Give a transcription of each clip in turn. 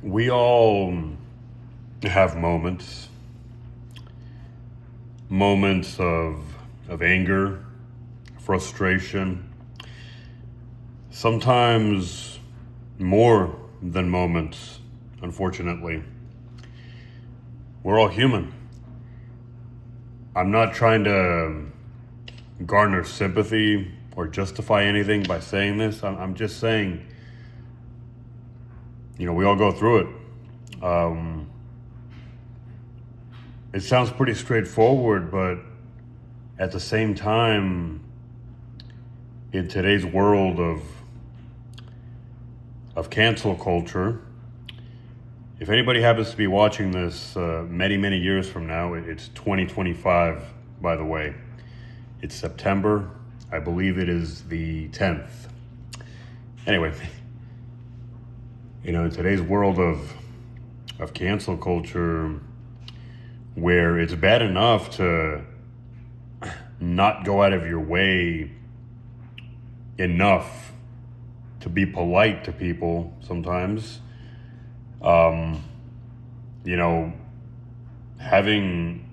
We all have moments of anger, frustration, sometimes more than moments, unfortunately. We're all human. I'm not trying to garner sympathy or justify anything by saying this. I'm just saying, we all go through it. It sounds pretty straightforward, but at the same time, in today's world of cancel culture, if anybody happens to be watching this many years from now, it's 2025, by the way. It's September. I believe it is the 10th. Anyway, in today's world of cancel culture, where it's bad enough to not go out of your way enough to be polite to people sometimes, having,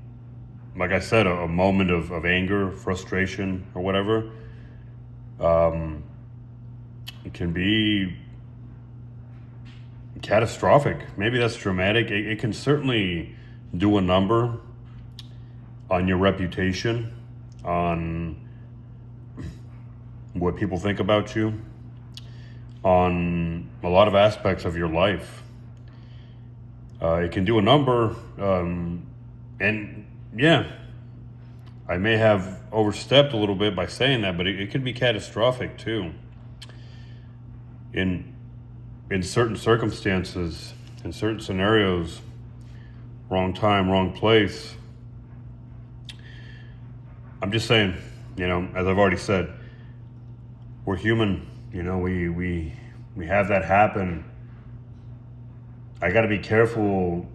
like I said, a moment of anger, frustration, or whatever, it can be catastrophic. Maybe that's dramatic. It can certainly do a number on your reputation, on what people think about you, on a lot of aspects of your life. It can do a number, and yeah, I may have overstepped a little bit by saying that, but it can be catastrophic too. In certain circumstances, in certain scenarios, wrong time, wrong place. I'm just saying, as I've already said, we're human. We have that happen. I got to be careful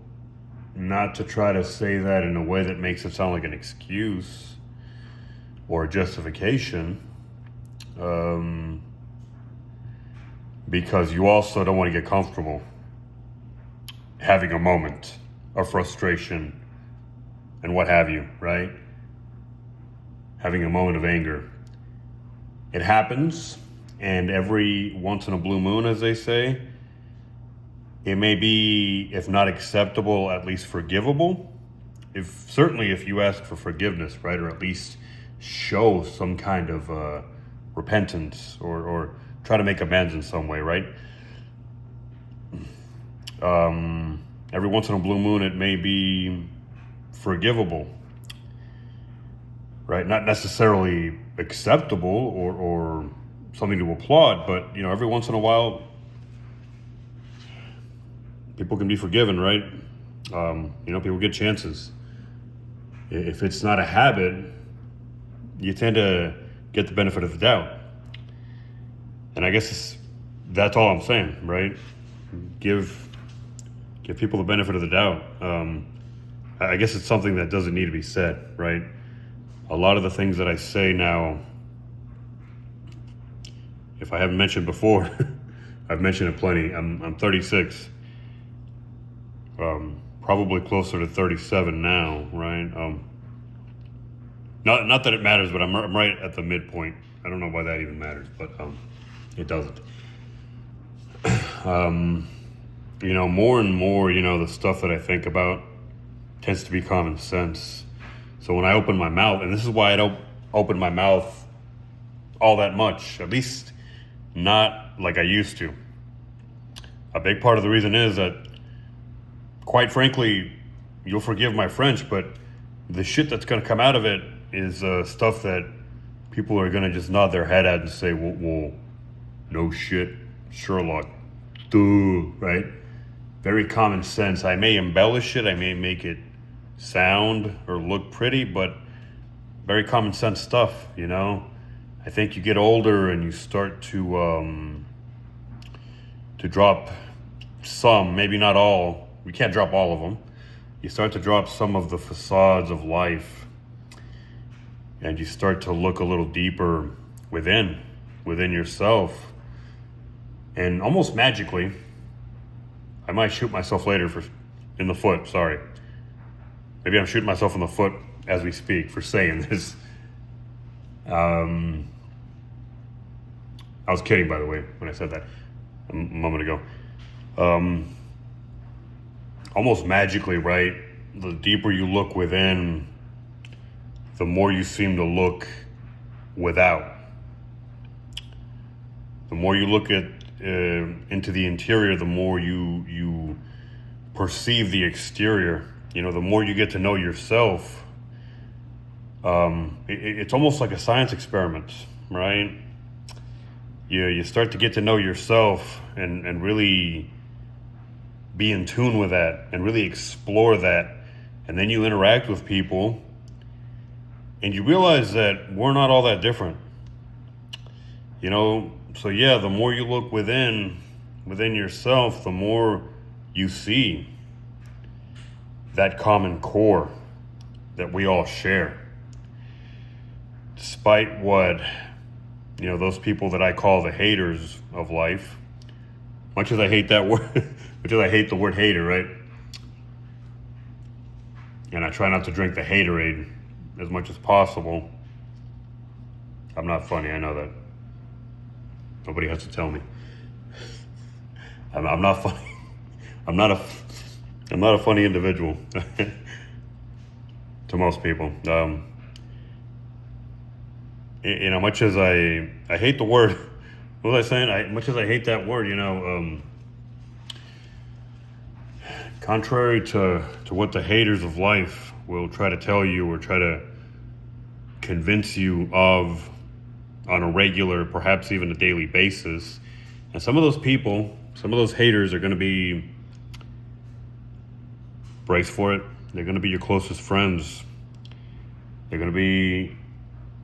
not to try to say that in a way that makes it sound like an excuse or a justification, because you also don't want to get comfortable having a moment of frustration and what have you, right? Having a moment of anger. It happens, and every once in a blue moon, as they say, it may be, if not acceptable, at least forgivable. Certainly if you ask for forgiveness, right? Or at least show some kind of repentance or try to make amends in some way, right? Every once in a blue moon, it may be forgivable, right? Not necessarily acceptable or something to applaud, but every once in a while, people can be forgiven, right? People get chances. If it's not a habit, you tend to get the benefit of the doubt. And I guess that's all I'm saying, right? Give people the benefit of the doubt. I guess it's something that doesn't need to be said, right? A lot of the things that I say now, if I haven't mentioned before, I've mentioned it plenty. I'm 36. Probably closer to 37 now, right? Not that it matters, but I'm right at the midpoint. I don't know why that even matters, but it doesn't. More and more, the stuff that I think about tends to be common sense. So when I open my mouth, and this is why I don't open my mouth all that much, at least not like I used to. A big part of the reason is that, quite frankly, you'll forgive my French, but the shit that's going to come out of it is stuff that people are going to just nod their head at and say, well, no shit, Sherlock, duh, right? Very common sense. I may embellish it, I may make it sound or look pretty, but very common sense stuff, I think you get older and you start to drop some, maybe not all. We can't drop all of them. You start to drop some of the facades of life, and you start to look a little deeper within yourself. And almost magically, I might shoot myself later in the foot. Sorry. Maybe I'm shooting myself in the foot as we speak for saying this. I was kidding, by the way, when I said that a moment ago. Almost magically, right? The deeper you look within, the more you seem to look without. The more you look at into the interior, the more you perceive the exterior. You know, the more you get to know yourself. It's almost like a science experiment, right? You start to get to know yourself and really be in tune with that and really explore that. And then you interact with people and you realize that we're not all that different. You know, so yeah, the more you look within yourself, the more you see that common core that we all share. Despite what, you know, those people that I call the haters of life, much as I hate that word, much as I hate the word hater, right? And I try not to drink the haterade as much as possible. I'm not funny, I know that. Nobody has to tell me. I'm not funny. I'm not a funny individual to most people. You know, much as I hate the word, what was I saying? Much as I hate that word, you know, contrary to what the haters of life will try to tell you or try to convince you of on a regular, perhaps even a daily basis. And some of those people, some of those haters are going to be, brace for it, they're going to be your closest friends. They're going to be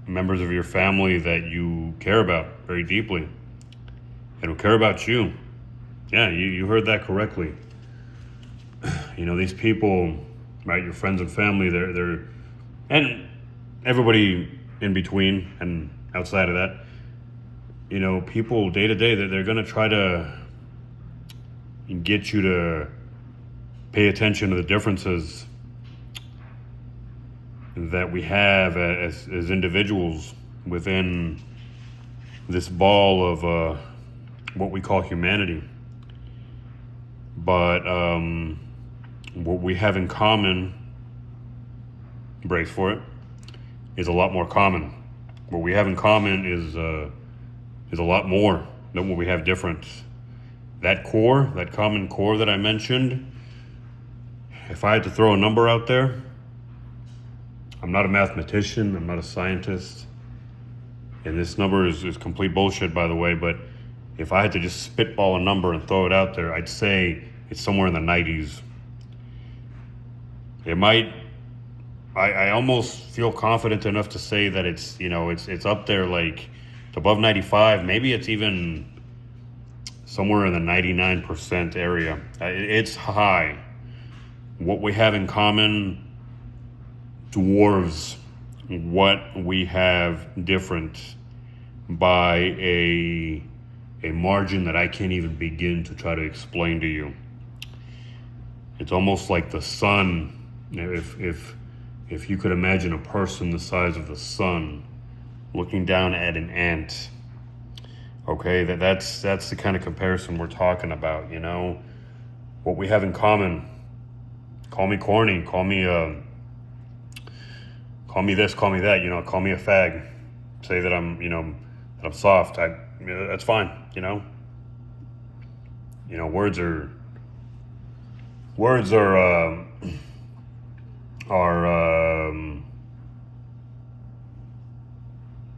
members of your family that you care about very deeply and who care about you. Yeah, you heard that correctly. You know, these people, right, your friends and family, they're and everybody in between and outside of that, you know, people day to day, they're going to try to get you to pay attention to the differences that we have as individuals within this ball of what we call humanity. But what we have in common, brace for it, is a lot more common. What we have in common is a lot more than what we have different. That core, that common core that I mentioned, if I had to throw a number out there, I'm not a mathematician, I'm not a scientist, and this number is complete bullshit, by the way, but if I had to just spitball a number and throw it out there, I'd say it's somewhere in the 90s. It might, I almost feel confident enough to say that it's, you know, it's up there, like it's above 95, maybe it's even somewhere in the 99% area. It's high. What we have in common dwarves what we have different by a margin that I can't even begin to try to explain to you. It's almost like the sun. If you could imagine a person the size of the sun looking down at an ant, okay, that's the kind of comparison we're talking about, you know? What we have in common, call me corny, call me this, call me that, you know, call me a fag, say that I'm, you know, that I'm soft, that's fine, you know? You know, words are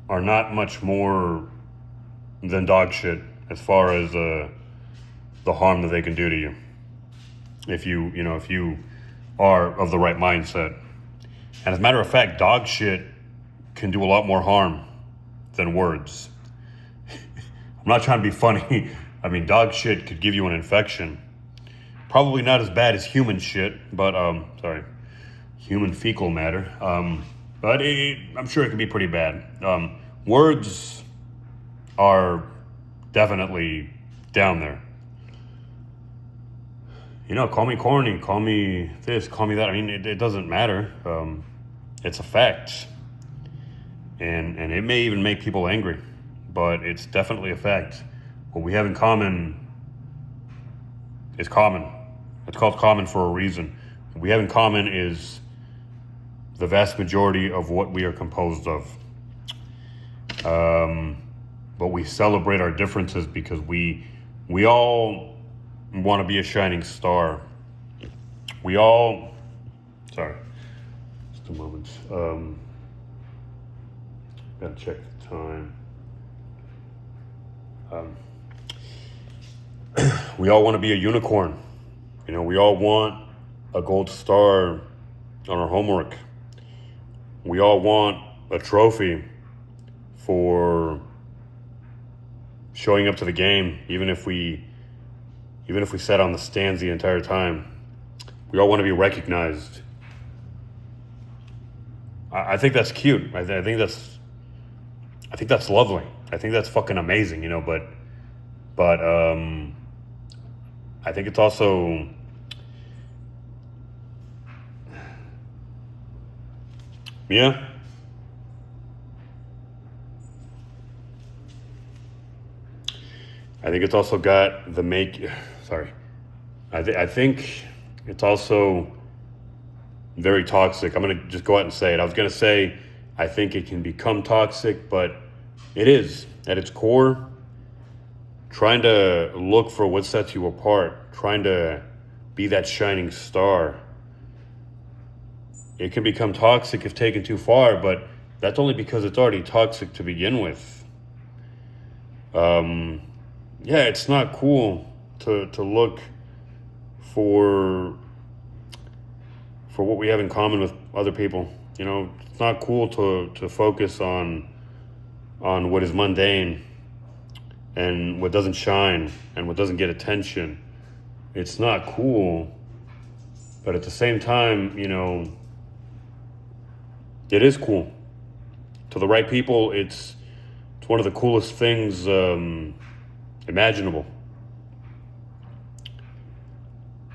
not much more than dog shit as far as the harm that they can do to you if you are of the right mindset. And as a matter of fact, dog shit can do a lot more harm than words. I'm not trying to be funny. I mean, dog shit could give you an infection. Probably not as bad as human shit, but human fecal matter. But I'm sure it can be pretty bad. Words are definitely down there. call me corny, call me this, call me that. I mean, it doesn't matter. It's a fact. And it may even make people angry, but it's definitely a fact. What we have in common is common. It's called common for a reason. What we have in common is the vast majority of what we are composed of. But we celebrate our differences because we all want to be a shining star. We all, sorry, just a moment. Gotta check the time. We all want to be a unicorn. We all want a gold star on our homework. We all want a trophy for showing up to the game, even if we sat on the stands the entire time. We all want to be recognized. I think that's cute. I think that's lovely. I think that's fucking amazing, but I think it's also yeah. I think it's also got the sorry. I think it's also very toxic. I'm going to just go out and say it. I was going to say I think it can become toxic, but it is at its core trying to look for what sets you apart, trying to be that shining star. It can become toxic if taken too far, but that's only because it's already toxic to begin with. Yeah, it's not cool to look for what we have in common with other people. It's not cool to focus on what is mundane and what doesn't shine and what doesn't get attention. It's not cool, but at the same time, it is cool. To the right people, it's one of the coolest things imaginable.